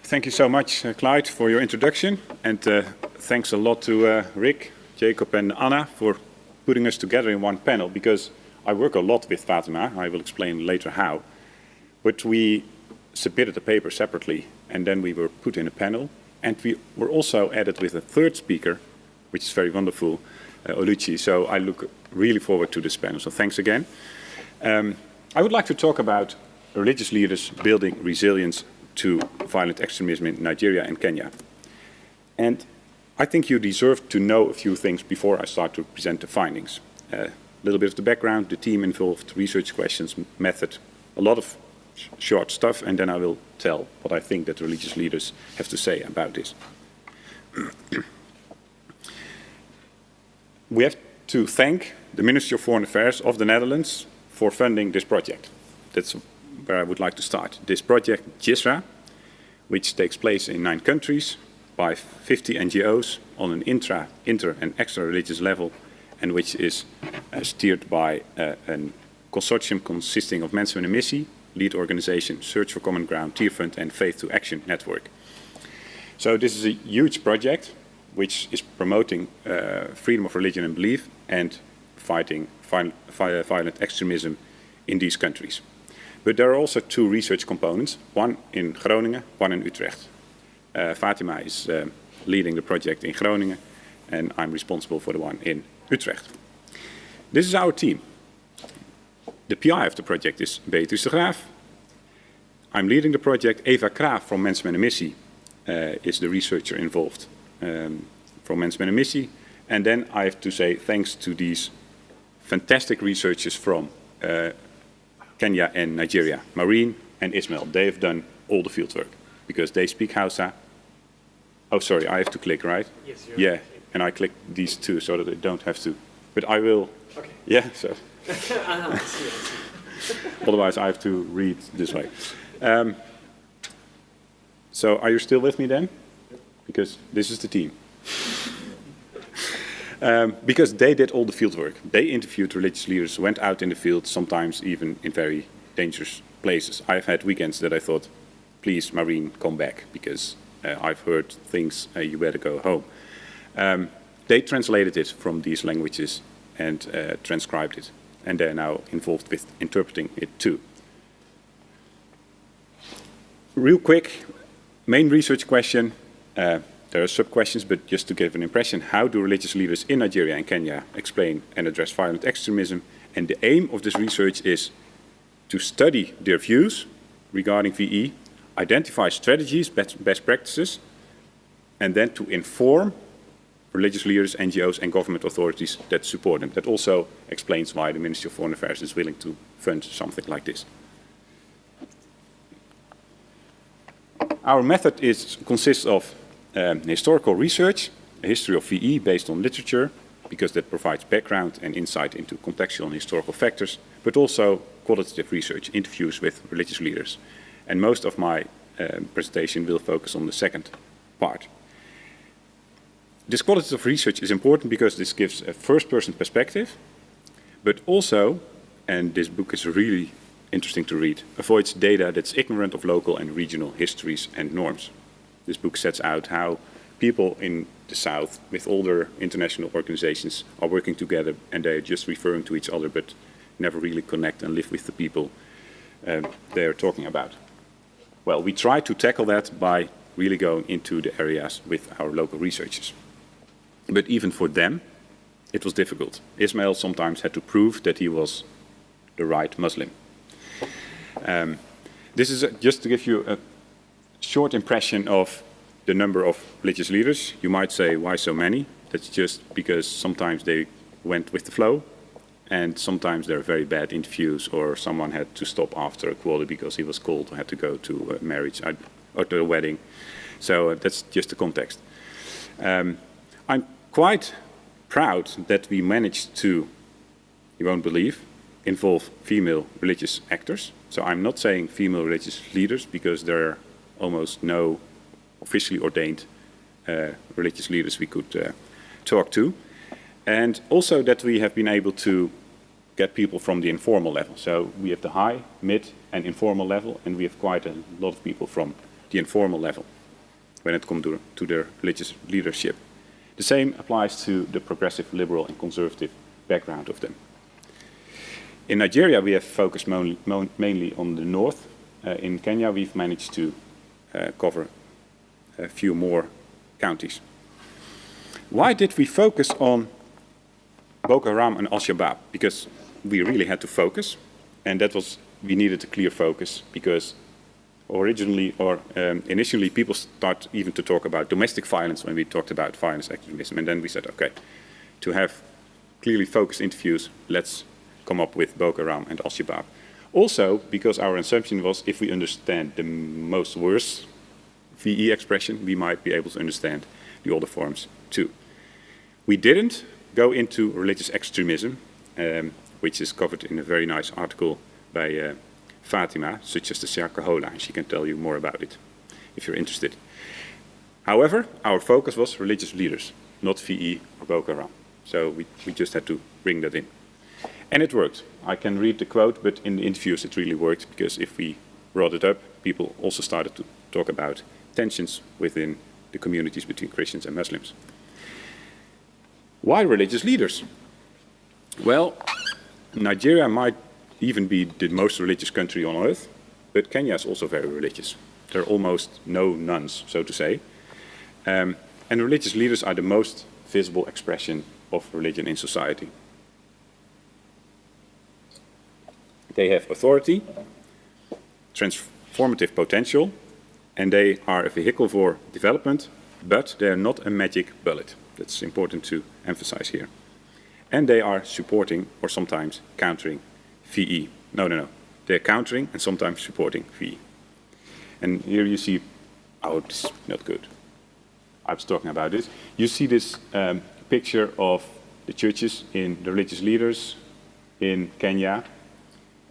Thank you so much, Clyde, for your introduction. And thanks a lot to Rick, Jakob and Anna for putting us together in one panel, because I work a lot with Fatima. I will explain later how. But we submitted the paper separately, and then we were put in a panel. And we were also added with a third speaker, which is very wonderful, Oluchi. So I look really forward to this panel. So thanks again. I would like to talk about religious leaders building resilience to violent extremism in Nigeria and Kenya. And I think you deserve to know a few things before I start to present the findings. A little bit of the background, the team involved, research questions, method, a lot of short stuff, and then I will tell what I think that religious leaders have to say about this. We have to thank the Ministry of Foreign Affairs of the Netherlands for funding this project. That's where I would like to start. This project, GISRA, which takes place in 9 countries by 50 NGOs on an inter and extra-religious level, and which is steered by a consortium consisting of Mensen met een Missie, lead organization, Search for Common Ground, Tear Fund, and Faith to Action Network. So this is a huge project which is promoting freedom of religion and belief and fighting violent extremism in these countries. But there are also 2 research components, one in Groningen, one in Utrecht. Fatima is leading the project in Groningen, and I'm responsible for the one in Utrecht. This is our team. The PI of the project is Beatrice de Graaf. I'm leading the project. Eva Kraaf from Mensen met een Missie is the researcher involved from Mensen met een Missie. And then I have to say thanks to these fantastic researchers from Kenya and Nigeria, Maureen and Ismail. They have done all the field work because they speak Haase. Oh, sorry, I have to click, right? Yes, yeah, and I click these 2 so that I don't have to. But I will. Okay. Yeah, so. Otherwise, I have to read this way. So, are you still with me then? Because this is the team. Because they did all the field work. They interviewed religious leaders, went out in the field, sometimes even in very dangerous places. I've had weekends that I thought, please, Maureen, come back, because I've heard things, you better go home. They translated it from these languages and transcribed it. And they're now involved with interpreting it too. Real quick, main research question. There are sub-questions, but just to give an impression, how do religious leaders in Nigeria and Kenya explain and address violent extremism? And the aim of this research is to study their views regarding VE, identify strategies, best practices, and then to inform religious leaders, NGOs, and government authorities that support them. That also explains why the Ministry of Foreign Affairs is willing to fund something like this. Our method consists of historical research, a history of VE based on literature, because that provides background and insight into contextual and historical factors, but also qualitative research, interviews with religious leaders. And most of my presentation will focus on the second part. This qualitative research is important because this gives a first-person perspective, but also, and this book is really interesting to read, avoids data that's ignorant of local and regional histories and norms. This book sets out how people in the South, with all their international organizations, are working together and they're just referring to each other but never really connect and live with the people they're talking about. Well, we try to tackle that by really going into the areas with our local researchers. But even for them, it was difficult. Ismail sometimes had to prove that he was the right Muslim. This is just to give you a short impression of the number of religious leaders. You might say, why so many? That's just because sometimes they went with the flow, and sometimes there are very bad interviews, or someone had to stop after a quarter because he was called or had to go to a marriage or to a wedding. So that's just the context. I'm quite proud that we managed to, you won't believe, involve female religious actors. So I'm not saying female religious leaders because there are almost no officially ordained religious leaders we could talk to. And also that we have been able to get people from the informal level. So we have the high, mid and informal level, and we have quite a lot of people from the informal level when it comes to their religious leadership. The same applies to the progressive, liberal and conservative background of them. In Nigeria, we have focused mainly on the north. In Kenya, we've managed to cover a few more counties. Why did we focus on Boko Haram and Al-Shabaab? Because we really had to focus, and we needed a clear focus, because initially people start even to talk about domestic violence when we talked about violence extremism, and then we said, okay, to have clearly focused interviews, let's come up with Boko Haram and Al-Shabaab. Also, because our assumption was, if we understand the most worst VE expression, we might be able to understand the other forms too. We didn't go into religious extremism, which is covered in a very nice article by Fatima, such as the Shakahola, and she can tell you more about it if you're interested. However, our focus was religious leaders, not VE or Boko Haram. So we just had to bring that in. And it worked. I can read the quote, but in the interviews it really worked, because if we brought it up, people also started to talk about tensions within the communities between Christians and Muslims. Why religious leaders? Well, Nigeria might even be the most religious country on earth, but Kenya is also very religious. There are almost no nuns, so to say. And religious leaders are the most visible expression of religion in society. They have authority, transformative potential, and they are a vehicle for development, but they are not a magic bullet. That's important to emphasize here. And they are supporting or sometimes countering VE. No. They're countering and sometimes supporting VE. And here you see, oh, it's not good. I was talking about this. You see this picture of the churches in the religious leaders in Kenya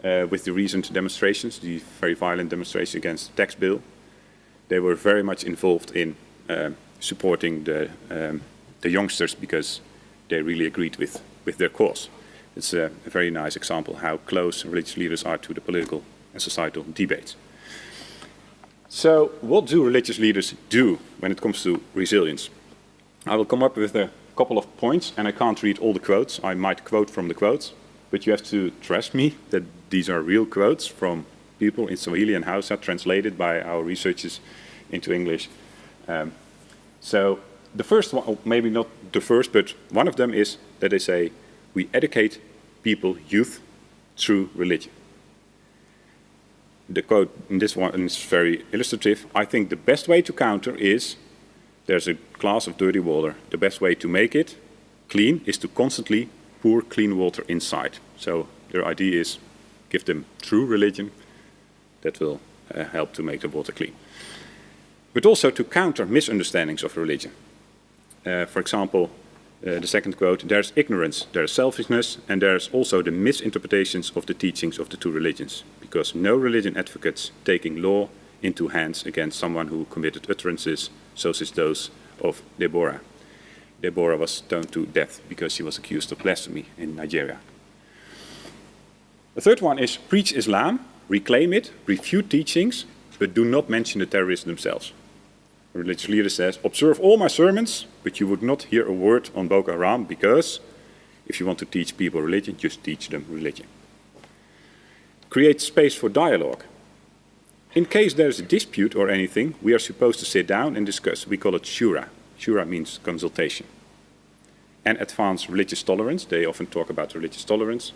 with the recent demonstrations, the very violent demonstration against the tax bill. They were very much involved in supporting the youngsters because they really agreed with their cause. It's a very nice example how close religious leaders are to the political and societal debates. So what do religious leaders do when it comes to resilience? I will come up with a couple of points, and I can't read all the quotes. I might quote from the quotes, but you have to trust me that these are real quotes from people in Swahili and Haase, translated by our researchers into English. So the first one, maybe not the first, but one of them is that they say, we educate people, youth, through religion. The quote in this one is very illustrative. I think the best way to counter is, there's a glass of dirty water. The best way to make it clean is to constantly pour clean water inside. So their idea is, give them true religion that will help to make the water clean. But also to counter misunderstandings of religion. For example, the second quote, there's ignorance, there's selfishness, and there's also the misinterpretations of the teachings of the two religions, because no religion advocates taking law into hands against someone who committed utterances such as those of Deborah. Deborah was stoned to death because she was accused of blasphemy in Nigeria. The third one is preach Islam, reclaim it, refute teachings, but do not mention the terrorists themselves. A religious leader says, observe all my sermons, but you would not hear a word on Boko Haram, because if you want to teach people religion, just teach them religion. Create space for dialogue. In case there is a dispute or anything, we are supposed to sit down and discuss. We call it shura. Shura means consultation. And advance religious tolerance. They often talk about religious tolerance.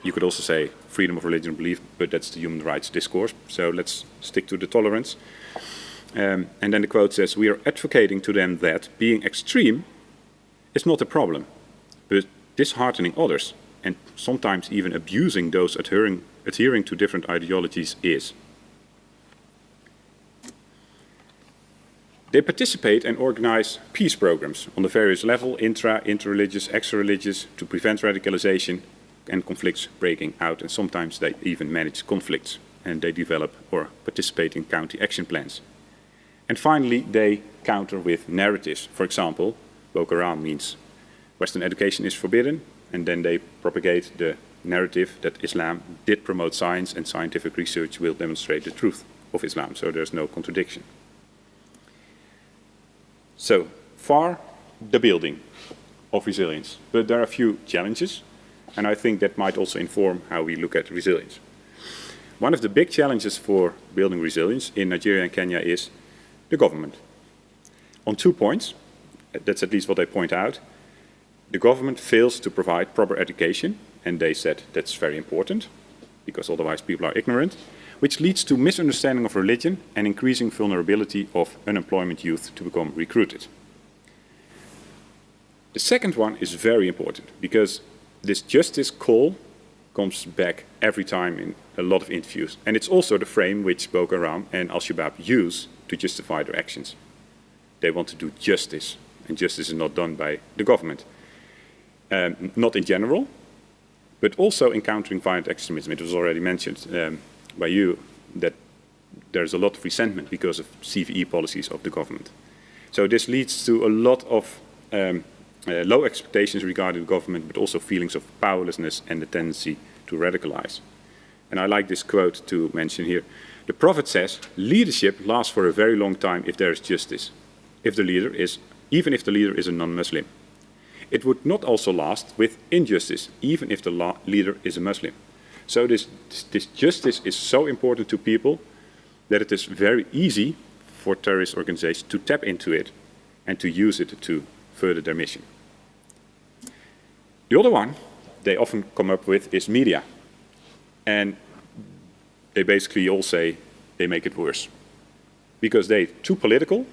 You could also say freedom of religion and belief, but that's the human rights discourse. So let's stick to the tolerance. And then the quote says, we are advocating to them that being extreme is not a problem, but disheartening others, and sometimes even abusing those adhering to different ideologies is. They participate and organize peace programs on the various levels, inter-religious, extra-religious, to prevent radicalization and conflicts breaking out, and sometimes they even manage conflicts, and they develop or participate in county action plans. And finally, they counter with narratives. For example, Boko Haram means Western education is forbidden, and then they propagate the narrative that Islam did promote science and scientific research will demonstrate the truth of Islam, so there's no contradiction. So far, the building of resilience, but there are a few challenges, and I think that might also inform how we look at resilience. One of the big challenges for building resilience in Nigeria and Kenya is the government. On 2 points, that's at least what they point out, the government fails to provide proper education, and they said that's very important, because otherwise people are ignorant, which leads to misunderstanding of religion and increasing vulnerability of unemployment youth to become recruited. The second one is very important, because this justice call comes back every time in a lot of interviews, and it's also the frame which Boko Haram and Al-Shabaab use to justify their actions. They want to do justice, and justice is not done by the government. Not in general, but also in countering violent extremism. It was already mentioned by you that there's a lot of resentment because of CVE policies of the government. So this leads to a lot of low expectations regarding the government, but also feelings of powerlessness and the tendency to radicalize. And I like this quote to mention here. The Prophet says, leadership lasts for a very long time if there is justice, even if the leader is a non-Muslim. It would not also last with injustice, even if the leader is a Muslim. So this justice is so important to people that it is very easy for terrorist organizations to tap into it and to use it to further their mission. The other one they often come up with is media. And they basically all say they make it worse. Because they're too political.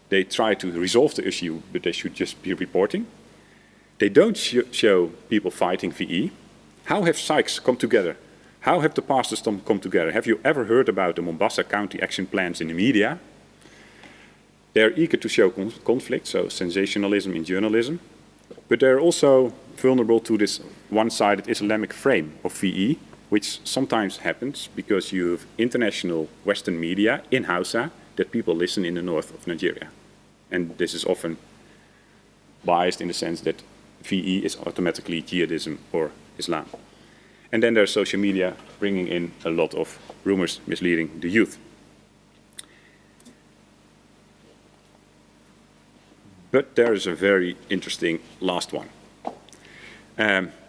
They try to resolve the issue, but they should just be reporting. They don't show people fighting VE. How have Sykes come together? How have the pastors come together? Have you ever heard about the Mombasa County action plans in the media? They're eager to show conflict, so sensationalism in journalism. But they're also vulnerable to this one-sided Islamic frame of VE, which sometimes happens because you have international Western media in Haase that people listen in the north of Nigeria. And this is often biased in the sense that VE is automatically jihadism or Islam. And then there's social media bringing in a lot of rumors misleading the youth. But there is a very interesting last one,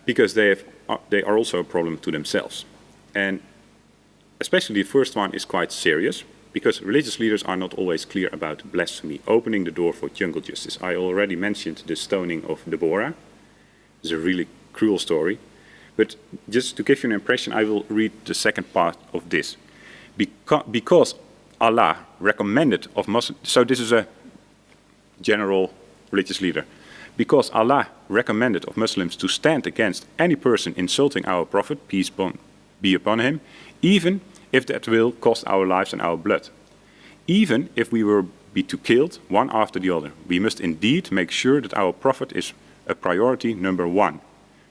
because they are also a problem to themselves. And especially the first one is quite serious, because religious leaders are not always clear about blasphemy, opening the door for jungle justice. I already mentioned the stoning of Deborah. It's a really cruel story. But just to give you an impression, I will read the second part of this. Because Allah recommended of Muslims, so this is a general religious leader, because Allah recommended of Muslims to stand against any person insulting our Prophet, peace be upon him, even if that will cost our lives and our blood. Even if we were to killed one after the other, we must indeed make sure that our Prophet is a priority number one.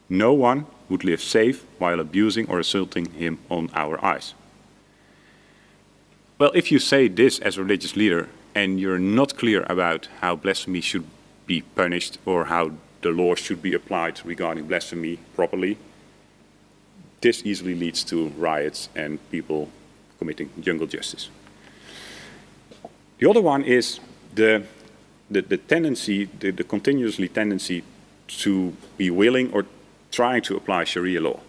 No one would live safe while abusing or assaulting him on our eyes. Well, if you say this as a religious leader and you're not clear about how blasphemy should be punished or how the law should be applied regarding blasphemy properly, this easily leads to riots and people committing jungle justice. The other one is the tendency, the continuously tendency to be willing or trying to apply Sharia law.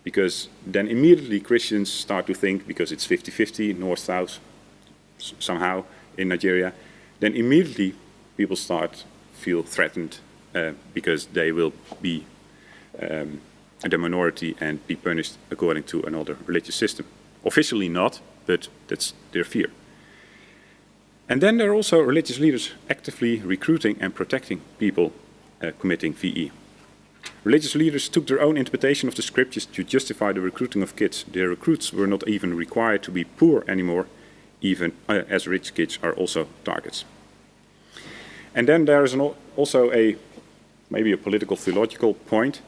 Because then immediately Christians start to think, because it's 50-50, north-south, somehow in Nigeria, then immediately people feel threatened because they will be the minority and be punished according to another religious system. Officially not, but that's their fear. And then there are also religious leaders actively recruiting and protecting people committing VE. Religious leaders took their own interpretation of the scriptures to justify the recruiting of kids. Their recruits were not even required to be poor anymore, even as rich kids are also targets. And then there is also maybe a political theological point.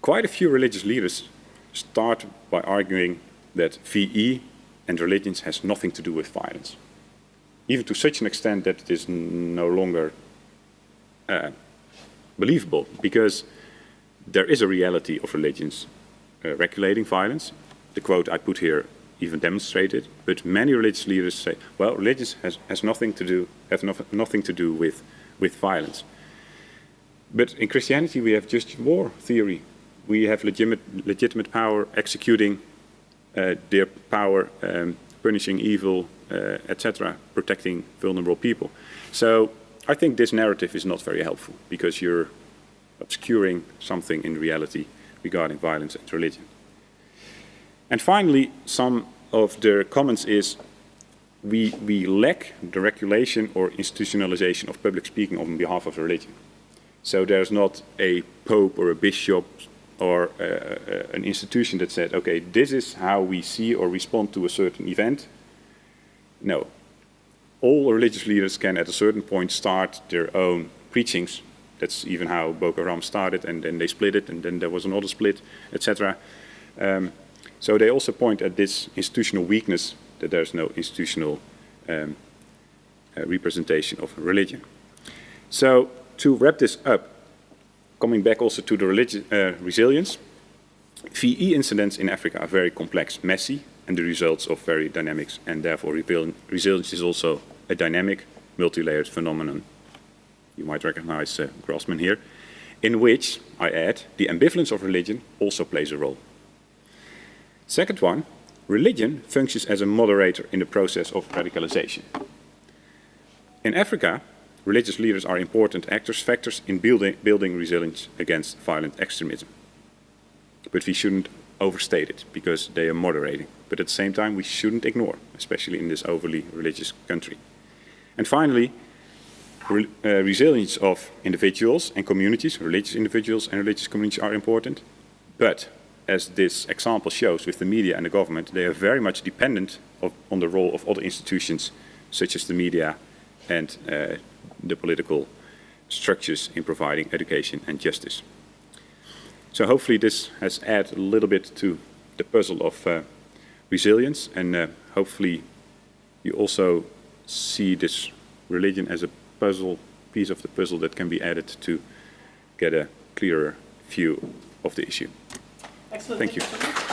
Quite a few religious leaders start by arguing that VE and religions has nothing to do with violence. Even to such an extent that it is no longer believable, because there is a reality of religions regulating violence. The quote I put here even demonstrated. But many religious leaders say, well, religion has nothing to do with violence. But in Christianity, we have just war theory. We have legitimate power executing their power, punishing evil, etc., protecting vulnerable people. So I think this narrative is not very helpful because you're obscuring something in reality regarding violence and religion. And finally, some of their comments is we lack the regulation or institutionalization of public speaking on behalf of religion. So there's not a pope or a bishop or an institution that said, okay, this is how we see or respond to a certain event. No. All religious leaders can at a certain point start their own preachings. That's even how Boko Haram started, and then they split it, and then there was another split, etc. So they also point at this institutional weakness, that there's no institutional representation of religion. So to wrap this up, coming back also to the resilience, VE incidents in Africa are very complex, messy, and the results of very dynamics, and therefore resilience is also a dynamic, multi-layered phenomenon. You might recognize Grossman here, in which, I add, the ambivalence of religion also plays a role. Second one, religion functions as a moderator in the process of radicalization. In Africa, religious leaders are important factors in building resilience against violent extremism. But we shouldn't overstate it, because they are moderating. But at the same time, we shouldn't ignore, especially in this overly religious country. And finally, resilience of individuals and communities, religious individuals and religious communities are important. But as this example shows with the media and the government, they are very much dependent on the role of other institutions, such as the media and the political structures in providing education and justice. So hopefully this has added a little bit to the puzzle of resilience, and hopefully you also see this religion as a piece of the puzzle that can be added to get a clearer view of the issue. Excellent. Thank you.